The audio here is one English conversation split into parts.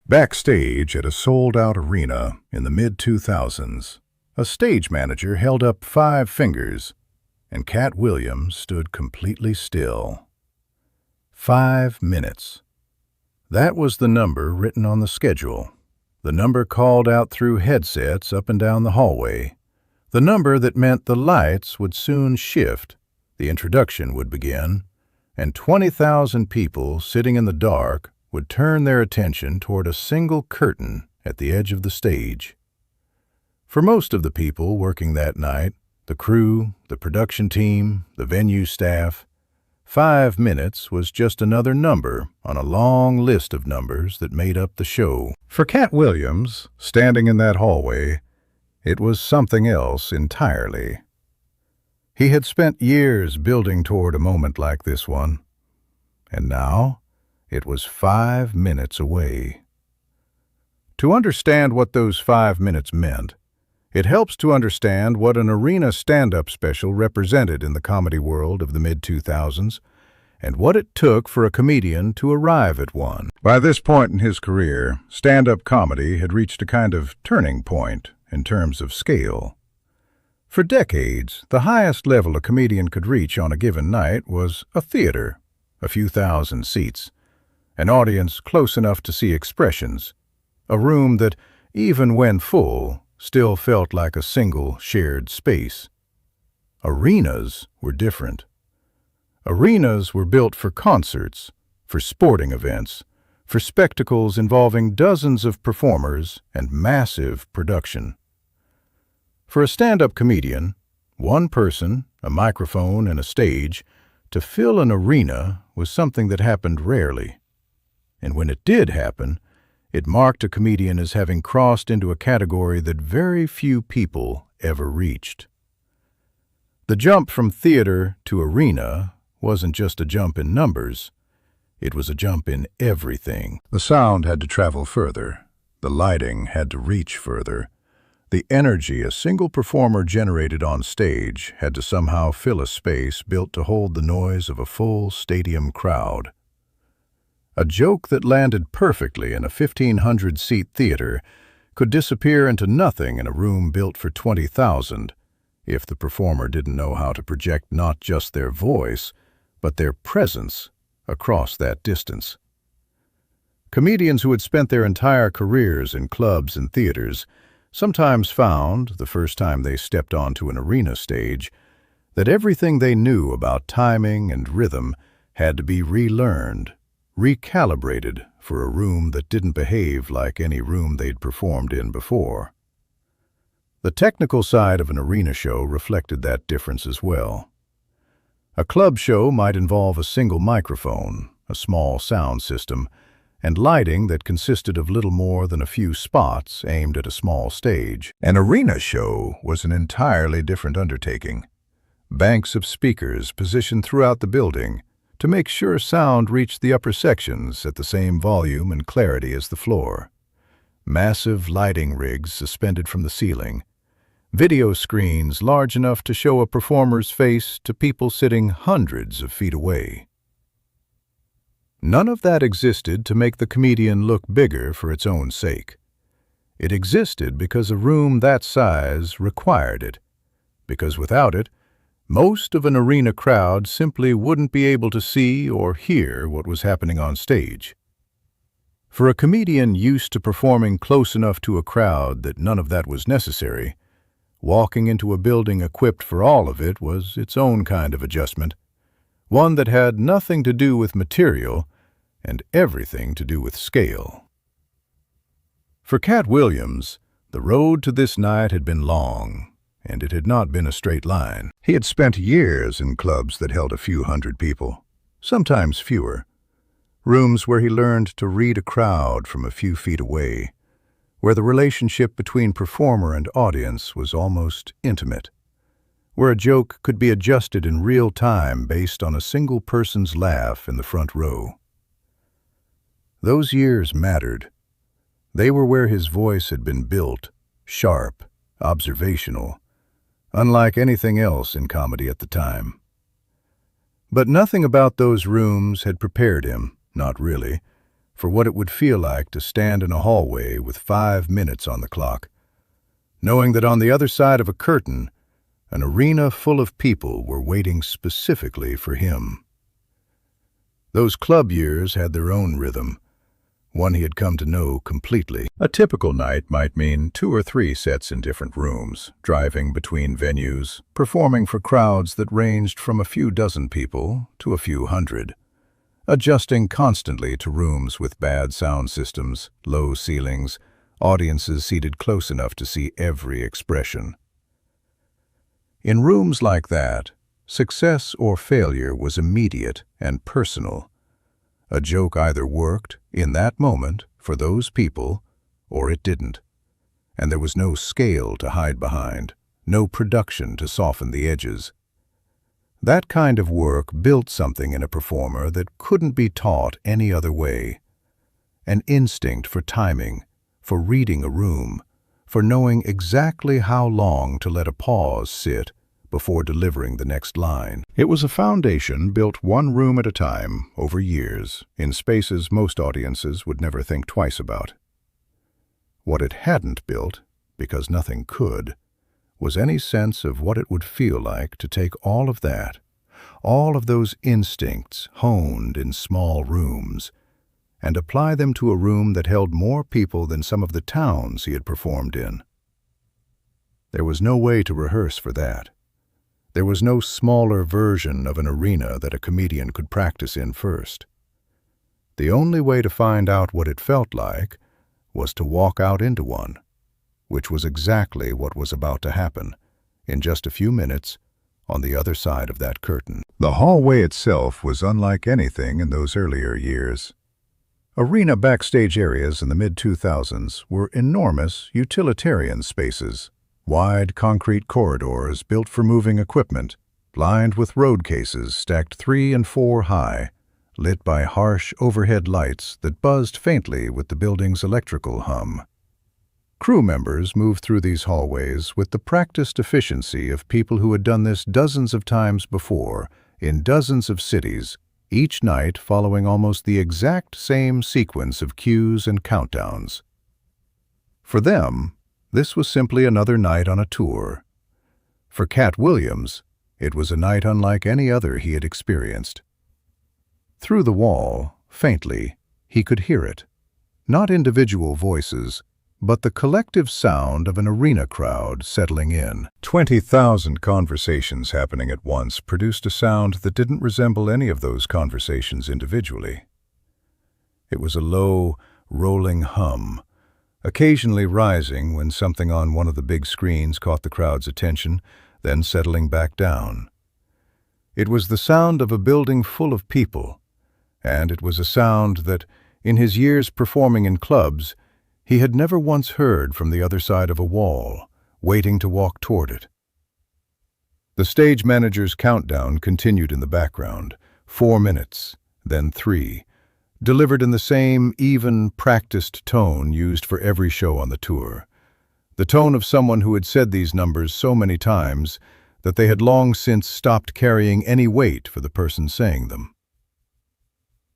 Backstage at a sold-out arena in the mid-2000s, a stage manager held up 5 fingers, and Katt Williams stood completely still. 5 minutes. That was the number written on the schedule, the number called out through headsets up and down the hallway, the number that meant the lights would soon shift, the introduction would begin, and 20,000 people sitting in the dark would turn their attention toward a single curtain at the edge of the stage. For most of the people working that night, the crew, the production team, the venue staff, 5 minutes was just another number on a long list of numbers that made up the show. For Katt Williams, standing in that hallway, it was something else entirely. He had spent years building toward a moment like this one, and now it was 5 minutes away. To understand what those 5 minutes meant, it helps to understand what an arena stand-up special represented in the comedy world of the mid-2000s, and what it took for a comedian to arrive at one. By this point in his career, stand-up comedy had reached a kind of turning point in terms of scale. For decades, the highest level a comedian could reach on a given night was a theater, a few thousand seats, an audience close enough to see expressions, a room that, even when full, still felt like a single shared space. Arenas were different. Arenas were built for concerts, for sporting events, for spectacles involving dozens of performers and massive production. For a stand-up comedian, one person, a microphone, and a stage, to fill an arena was something that happened rarely. And when it did happen, it marked a comedian as having crossed into a category that very few people ever reached. The jump from theater to arena wasn't just a jump in numbers. It was a jump in everything. The sound had to travel further. The lighting had to reach further. The energy a single performer generated on stage had to somehow fill a space built to hold the noise of a full stadium crowd. A joke that landed perfectly in a 1,500-seat theater could disappear into nothing in a room built for 20,000 if the performer didn't know how to project not just their voice, but their presence across that distance. Comedians who had spent their entire careers in clubs and theaters sometimes found, the first time they stepped onto an arena stage, that everything they knew about timing and rhythm had to be relearned, recalibrated for a room that didn't behave like any room they'd performed in before. The technical side of an arena show reflected that difference as well. A club show might involve a single microphone, a small sound system, and lighting that consisted of little more than a few spots aimed at a small stage. An arena show was an entirely different undertaking. Banks of speakers positioned throughout the building to make sure sound reached the upper sections at the same volume and clarity as the floor. Massive lighting rigs suspended from the ceiling. Video screens large enough to show a performer's face to people sitting hundreds of feet away. None of that existed to make the comedian look bigger for its own sake. It existed because a room that size required it, because without it, most of an arena crowd simply wouldn't be able to see or hear what was happening on stage. For a comedian used to performing close enough to a crowd that none of that was necessary, walking into a building equipped for all of it was its own kind of adjustment, one that had nothing to do with material and everything to do with scale. For Katt Williams, the road to this night had been long, and it had not been a straight line. He had spent years in clubs that held a few hundred people, sometimes fewer, rooms where he learned to read a crowd from a few feet away, where the relationship between performer and audience was almost intimate, where a joke could be adjusted in real time based on a single person's laugh in the front row. Those years mattered. They were where his voice had been built, sharp, observational, unlike anything else in comedy at the time. But nothing about those rooms had prepared him, not really, for what it would feel like to stand in a hallway with 5 minutes on the clock, knowing that on the other side of a curtain, an arena full of people were waiting specifically for him. Those club years had their own rhythm, one he had come to know completely. A typical night might mean 2 or 3 sets in different rooms, driving between venues, performing for crowds that ranged from a few dozen people to a few hundred, adjusting constantly to rooms with bad sound systems, low ceilings, audiences seated close enough to see every expression. In rooms like that, success or failure was immediate and personal. A joke either worked, in that moment, for those people, or it didn't. And there was no scale to hide behind, no production to soften the edges. That kind of work built something in a performer that couldn't be taught any other way. An instinct for timing, for reading a room, for knowing exactly how long to let a pause sit before delivering the next line. It was a foundation built one room at a time, over years, in spaces most audiences would never think twice about. What it hadn't built, because nothing could, was any sense of what it would feel like to take all of that, all of those instincts honed in small rooms, and apply them to a room that held more people than some of the towns he had performed in. There was no way to rehearse for that. There was no smaller version of an arena that a comedian could practice in first. The only way to find out what it felt like was to walk out into one, which was exactly what was about to happen in just a few minutes on the other side of that curtain. The hallway itself was unlike anything in those earlier years. Arena backstage areas in the mid-2000s were enormous utilitarian spaces. Wide concrete corridors built for moving equipment, lined with road cases stacked 3 and 4 high, lit by harsh overhead lights that buzzed faintly with the building's electrical hum. Crew members moved through these hallways with the practiced efficiency of people who had done this dozens of times before in dozens of cities, each night following almost the exact same sequence of cues and countdowns. For them, this was simply another night on a tour. For Katt Williams, it was a night unlike any other he had experienced. Through the wall, faintly, he could hear it. Not individual voices, but the collective sound of an arena crowd settling in. 20,000 conversations happening at once produced a sound that didn't resemble any of those conversations individually. It was a low, rolling hum, occasionally rising when something on one of the big screens caught the crowd's attention, then settling back down. It was the sound of a building full of people, and it was a sound that, in his years performing in clubs, he had never once heard from the other side of a wall, waiting to walk toward it. The stage manager's countdown continued in the background, 4 minutes, then 3, delivered in the same even, practiced tone used for every show on the tour. The tone of someone who had said these numbers so many times that they had long since stopped carrying any weight for the person saying them.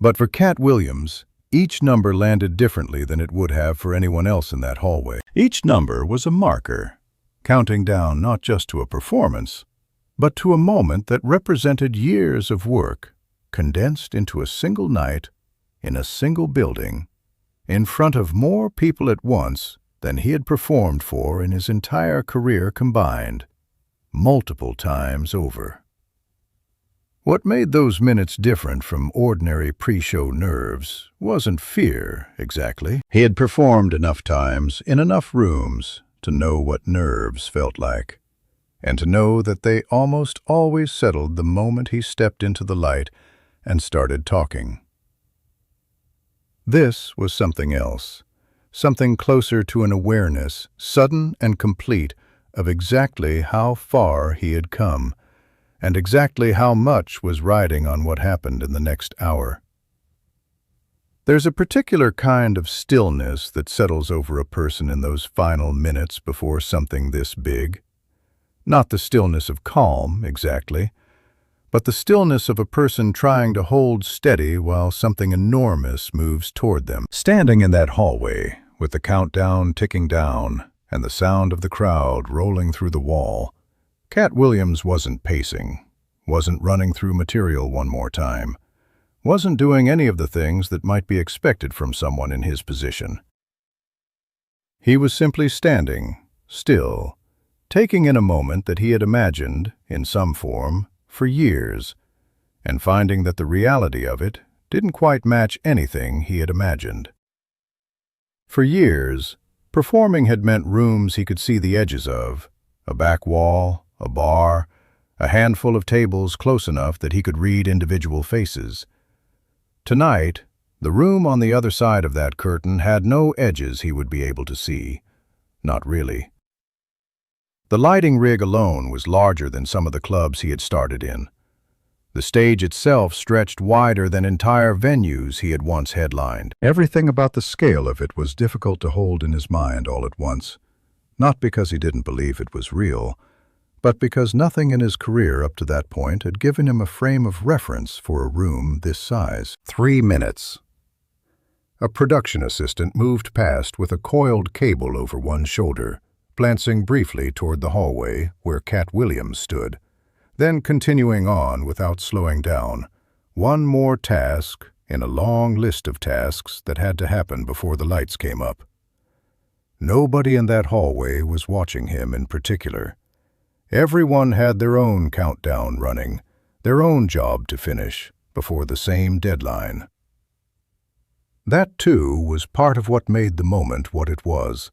But for Katt Williams, each number landed differently than it would have for anyone else in that hallway. Each number was a marker, counting down not just to a performance, but to a moment that represented years of work, condensed into a single night, in a single building, in front of more people at once than he had performed for in his entire career combined, multiple times over. What made those minutes different from ordinary pre-show nerves wasn't fear, exactly. He had performed enough times in enough rooms to know what nerves felt like, and to know that they almost always settled the moment he stepped into the light and started talking. This was something else, something closer to an awareness, sudden and complete, of exactly how far he had come, and exactly how much was riding on what happened in the next hour. There's a particular kind of stillness that settles over a person in those final minutes before something this big. Not the stillness of calm, exactly, but the stillness of a person trying to hold steady while something enormous moves toward them. Standing in that hallway, with the countdown ticking down and the sound of the crowd rolling through the wall, Katt Williams wasn't pacing, wasn't running through material one more time, wasn't doing any of the things that might be expected from someone in his position. He was simply standing, still, taking in a moment that he had imagined, in some form, for years, and finding that the reality of it didn't quite match anything he had imagined. For years, performing had meant rooms he could see the edges of, a back wall, a bar, a handful of tables close enough that he could read individual faces. Tonight, the room on the other side of that curtain had no edges he would be able to see. Not really. The lighting rig alone was larger than some of the clubs he had started in. The stage itself stretched wider than entire venues he had once headlined. Everything about the scale of it was difficult to hold in his mind all at once, not because he didn't believe it was real, but because nothing in his career up to that point had given him a frame of reference for a room this size. 3 minutes. A production assistant moved past with a coiled cable over one shoulder, glancing briefly toward the hallway where Katt Williams stood, then continuing on without slowing down. One more task in a long list of tasks that had to happen before the lights came up. Nobody in that hallway was watching him in particular. Everyone had their own countdown running, their own job to finish before the same deadline. That, too, was part of what made the moment what it was.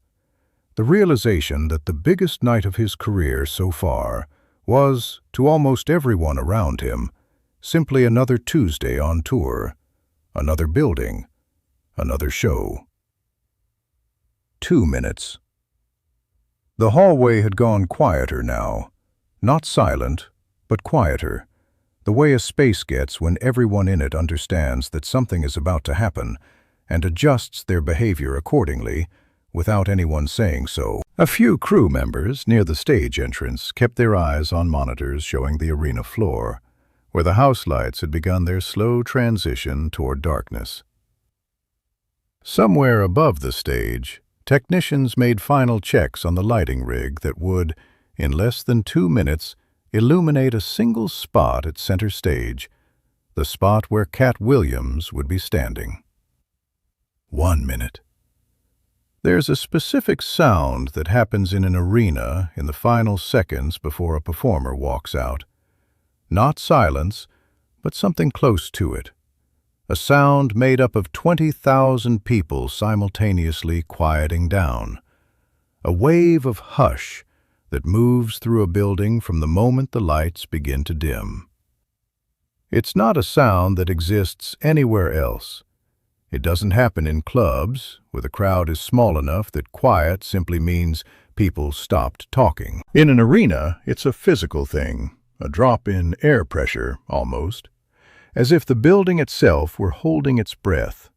The realization that the biggest night of his career so far was, to almost everyone around him, simply another Tuesday on tour, another building, another show. 2 minutes. The hallway had gone quieter now. Not silent, but quieter, the way a space gets when everyone in it understands that something is about to happen and adjusts their behavior accordingly without anyone saying so. A few crew members near the stage entrance kept their eyes on monitors showing the arena floor, where the house lights had begun their slow transition toward darkness. Somewhere above the stage, technicians made final checks on the lighting rig that would, in less than 2 minutes, illuminate a single spot at center stage, the spot where Katt Williams would be standing. 1 minute. There's a specific sound that happens in an arena in the final seconds before a performer walks out. Not silence, but something close to it. A sound made up of 20,000 people simultaneously quieting down. A wave of hush that moves through a building from the moment the lights begin to dim. It's not a sound that exists anywhere else. It doesn't happen in clubs, where the crowd is small enough that quiet simply means people stopped talking. In an arena, it's a physical thing, a drop in air pressure, almost, as if the building itself were holding its breath.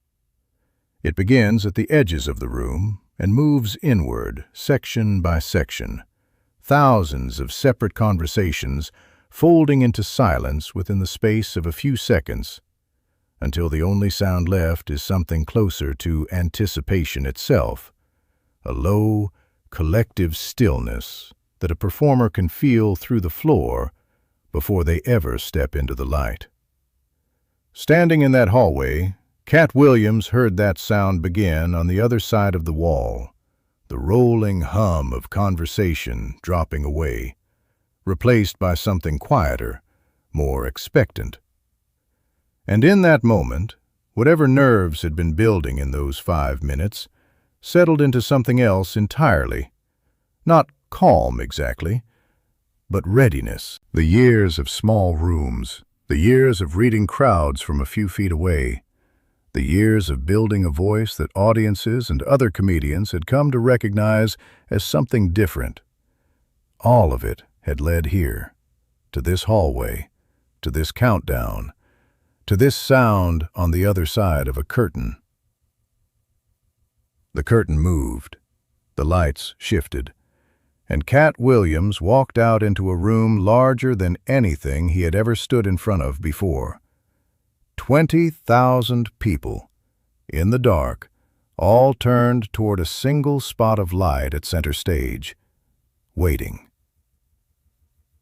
It begins at the edges of the room and moves inward, section by section. Thousands of separate conversations folding into silence within the space of a few seconds, until the only sound left is something closer to anticipation itself, a low, collective stillness that a performer can feel through the floor before they ever step into the light. Standing in that hallway, Katt Williams heard that sound begin on the other side of the wall, the rolling hum of conversation dropping away, replaced by something quieter, more expectant. And in that moment, whatever nerves had been building in those 5 minutes settled into something else entirely. Not calm exactly, but readiness. The years of small rooms, the years of reading crowds from a few feet away, the years of building a voice that audiences and other comedians had come to recognize as something different. All of it had led here, to this hallway, to this countdown, to this sound on the other side of a curtain. The curtain moved, the lights shifted, and Katt Williams walked out into a room larger than anything he had ever stood in front of before. 20,000 people, in the dark, all turned toward a single spot of light at center stage, waiting.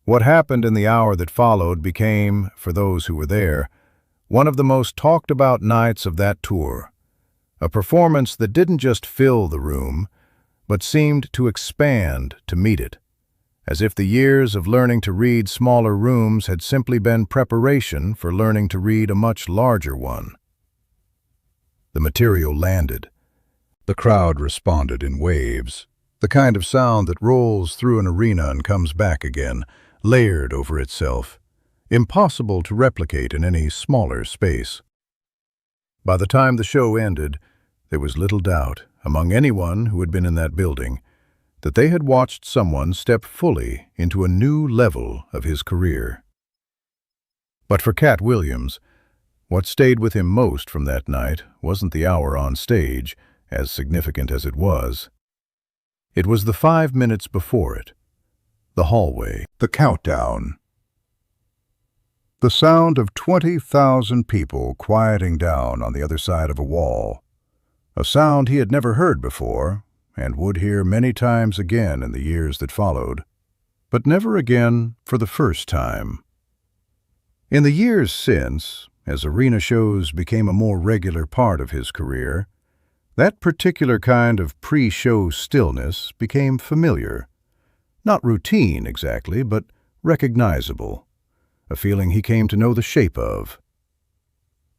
What happened in the hour that followed became, for those who were there, one of the most talked-about nights of that tour, a performance that didn't just fill the room, but seemed to expand to meet it, as if the years of learning to read smaller rooms had simply been preparation for learning to read a much larger one. The material landed. The crowd responded in waves, the kind of sound that rolls through an arena and comes back again, layered over itself, impossible to replicate in any smaller space. By the time the show ended, there was little doubt, among anyone who had been in that building, that they had watched someone step fully into a new level of his career. But for Katt Williams, what stayed with him most from that night wasn't the hour on stage, as significant as it was. It was the 5 minutes before it, the hallway, the countdown. The sound of 20,000 people quieting down on the other side of a wall, a sound he had never heard before and would hear many times again in the years that followed, but never again for the first time. In the years since, as arena shows became a more regular part of his career, that particular kind of pre-show stillness became familiar. Not routine exactly, but recognizable, a feeling he came to know the shape of.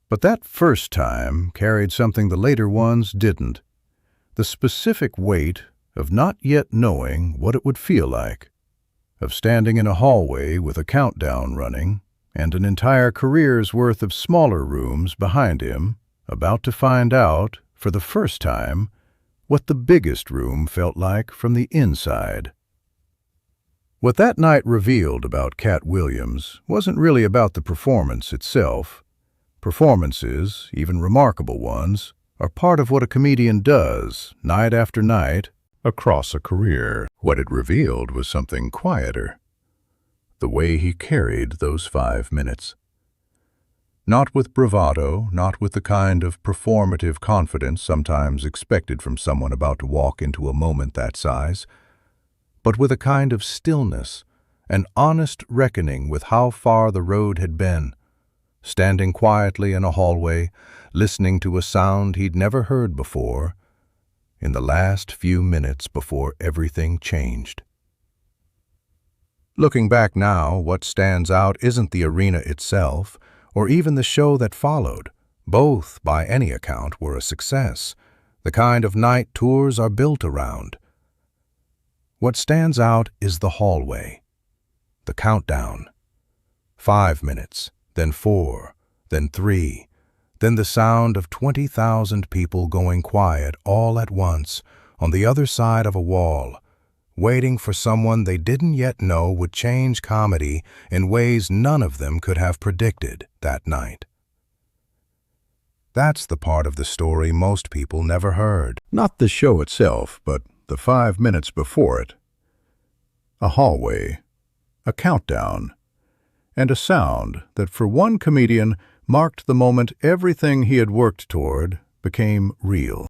But that first time carried something the later ones didn't, the specific weight of not yet knowing what it would feel like, of standing in a hallway with a countdown running and an entire career's worth of smaller rooms behind him, about to find out, for the first time, what the biggest room felt like from the inside. What that night revealed about Katt Williams wasn't really about the performance itself. Performances, even remarkable ones, are part of what a comedian does, night after night, across a career. What it revealed was something quieter. The way he carried those 5 minutes. Not with bravado, not with the kind of performative confidence sometimes expected from someone about to walk into a moment that size, but with a kind of stillness, an honest reckoning with how far the road had been, standing quietly in a hallway, listening to a sound he'd never heard before, in the last few minutes before everything changed. Looking back now, what stands out isn't the arena itself, or even the show that followed. Both, by any account, were a success, the kind of night tours are built around. What stands out is the hallway, the countdown. 5 minutes, then 4, then 3, then the sound of 20,000 people going quiet all at once on the other side of a wall, waiting for someone they didn't yet know would change comedy in ways none of them could have predicted that night. That's the part of the story most people never heard. Not the show itself, but the 5 minutes before it. A hallway, a countdown, and a sound that for one comedian marked the moment everything he had worked toward became real.